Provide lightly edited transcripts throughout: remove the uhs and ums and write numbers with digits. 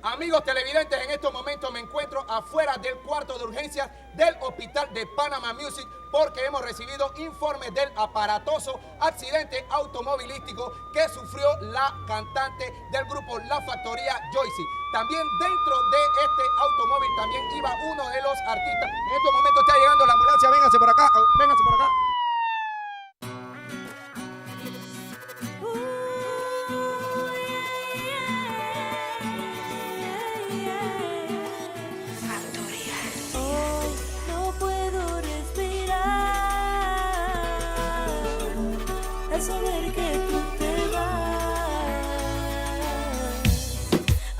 Amigos televidentes, en estos momentos me encuentro afuera del cuarto de urgencias del Hospital de Panama Music porque hemos recibido informes del aparatoso accidente automovilístico que sufrió la cantante del grupo La Factoría, Joycey. También dentro de este automóvil también iba uno de los artistas. En estos momentos está llegando la ambulancia, vénganse por acá, vénganse por acá. Saber que tú te vas,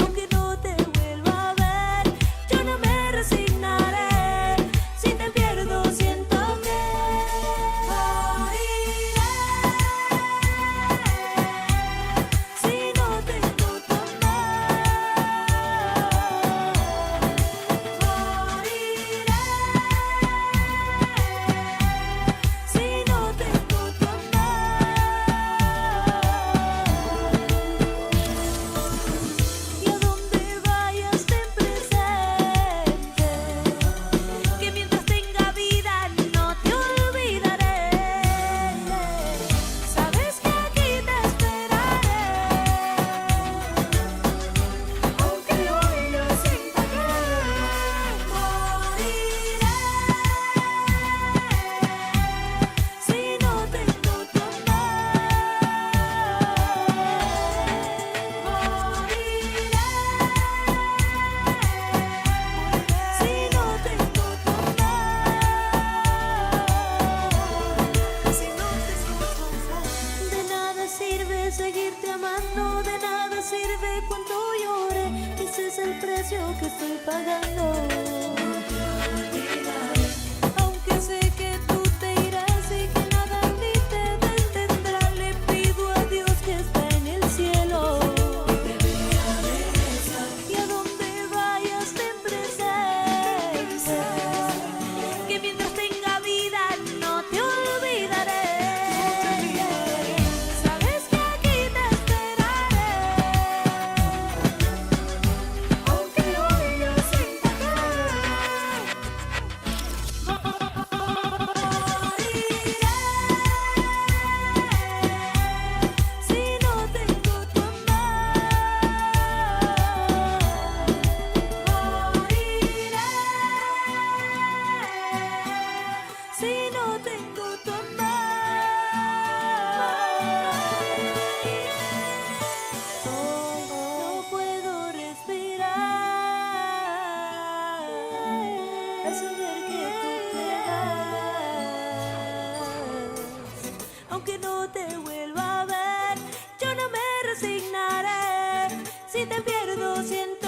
aunque no te vuelva a ver, yo no me resignaré. Si te pierdo, siento que moriré. Si no tengo tu amor, moriré. Si no tengo tu amor. Seguirte amando, de nada sirve cuando llore. Ese es el precio que estoy pagando. Aunque sé que tú te irás y que nada ni te detendrá, le pido a Dios que está en el cielo y a donde vayas ten presente que mientras tenga vida no te olvidaré. Si no tengo tu amor, no puedo respirar al saber que tú te vas. Aunque no te vuelva a ver, yo no me resignaré. Si te pierdo, siento